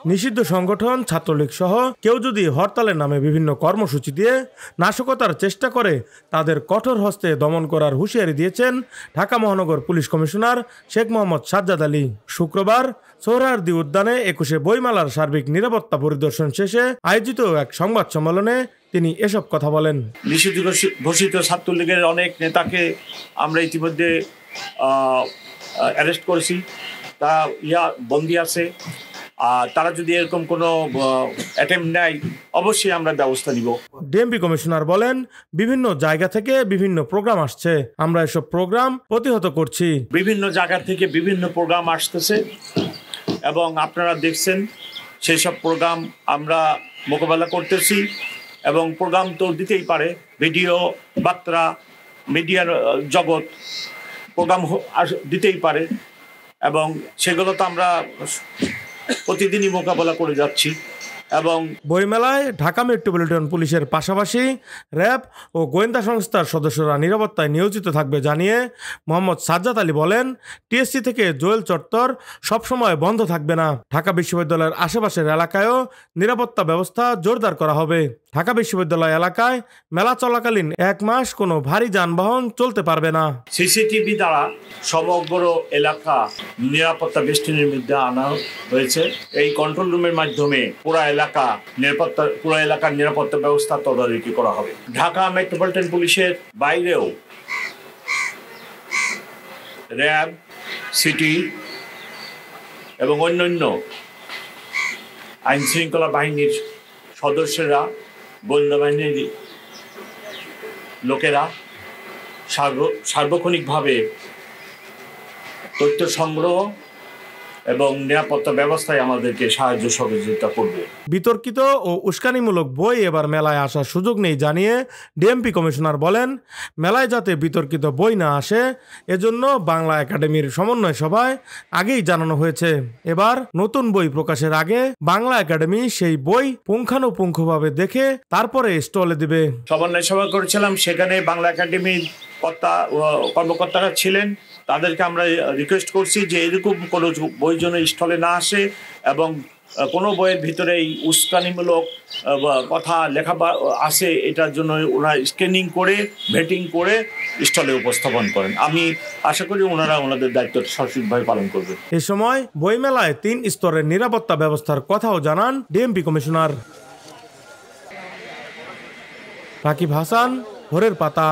নিষিদ্ধ সংগঠন ছাত্রলীগ সহ কেউ যদি হরতালের নামে বিভিন্ন কর্মসূচি দিয়ে নাশকতার চেষ্টা করে তাদের কঠোর হস্তে দমন করার হুঁশিয়ারি দিয়েছেন ঢাকা মহানগর পুলিশ কমিশনার শেখ মোহাম্মদ সাজ্জাদ আলী। শুক্রবার সোহরাওয়ার্দী উদ্যানে ২১শে বইমেলার সার্বিক নিরাপত্তা পরিদর্শন শেষে আয়োজিত এক সংবাদ সম্মেলনে তিনি এসব কথা বলেন। নিষিদ্ধ ঘোষিত ছাত্রলীগের অনেক নেতাকে আমরা ইতিমধ্যে অ্যারেস্ট করেছি, তা বন্দী আছে। তারা যদি এরকম কোনো অ্যাটেম্প নেয় অবশ্যই আমরা ব্যবস্থা নিব। ডিএমপি কমিশনার বলেন, বিভিন্ন জায়গা থেকে বিভিন্ন প্রোগ্রাম আসছে, আমরা এসব প্রোগ্রাম প্রতিহত করছি। বিভিন্ন জায়গা থেকে বিভিন্ন প্রোগ্রাম আসতেছে এবং আপনারা দেখছেন সেই সব প্রোগ্রাম আমরা মোকাবেলা করতেছি এবং প্রোগ্রাম তো দিতেই পারে, ভিডিও বার্তা মিডিয়ার জগৎ প্রোগ্রাম দিতেই পারে এবং সেগুলো তো আমরা প্রতিদিনই মোকাবেলা করে যাচ্ছি। এবং বইমেলায় ঢাকা মেট্রোপলিটন পুলিশের পাশাপাশি র্যাব ও গোয়েন্দা সংস্থার সদস্যরা নিরাপত্তায় নিয়োজিত থাকবে জানিয়ে মোহাম্মদ সাজ্জাদ আলী বলেন, টিএসসি থেকে জোয়েল চত্বর সবসময় বন্ধ থাকবে না। ঢাকা বিশ্ববিদ্যালয়ের আশেপাশের এলাকায়ও নিরাপত্তা ব্যবস্থা জোরদার করা হবে। ঢাকা বিশ্ববিদ্যালয় এলাকায় মেলা চলাকালীন 1 মাস কোনো ভারী যানবাহন চলতে পারবে না। সিসিটিভি দ্বারা সমগ্র এলাকা নিরাপত্তা বেষ্টনীর মধ্যে আনা হয়েছে। এই কন্ট্রোল রুমের মাধ্যমে পুরো এলাকার নিরাপত্তা ব্যবস্থা তদারকি করা হবে। ঢাকা মেট্রোপলিটন পুলিশের বাইরেও র্যাব, সিটি এবং অন্যান্য আইন শৃঙ্খলা বাহিনীর সদস্যরা, গোয়েন্দা বাহিনীর লোকেরা সার্বক্ষণিকভাবে তথ্য সংগ্রহ এবং নিরাপত্তা ব্যবস্থায় আমাদেরকে সাহায্য সহযোগিতা করবে। বিতর্কিত ও উস্কানিমূলক বই এবার মেলায় আসার সুযোগ নেই জানিয়ে ডিএমপি কমিশনার বলেন, মেলায় যাতে বিতর্কিত বই না আসে এজন্য বাংলা একাডেমির সমন্বয় সভায় আগেই জানানো হয়েছে। এবার নতুন বই প্রকাশের আগে বাংলা একাডেমি সেই বই পুঙ্খানুপুঙ্খভাবে দেখে তারপরে স্টলে দিবে। সমন্বয় সভা করেছিলাম, সেখানে বাংলা একাডেমির কর্মকর্তারা ছিলেন। তাদেরকে আমরা রিকোয়েস্ট করছি যে এরকম কোনো বই যেন স্টলে না আসে এবং কোনো বইয়ের ভিতরে এই উস্কানিমূলক কথা লেখা আছে এটার জন্য ওরা স্ক্যানিং করে ভেটিং করে স্টলে উপস্থাপন করেন। আমি আশা করি ওনারা ওনাদের দায়িত্ব সঠিকভাবে পালন করবে। এ সময় বইমেলায় 3 স্তরের নিরাপত্তা ব্যবস্থার কথাও জানান ডিএমপি কমিশনার। রাকিব হাসান, ভোরের পাতা।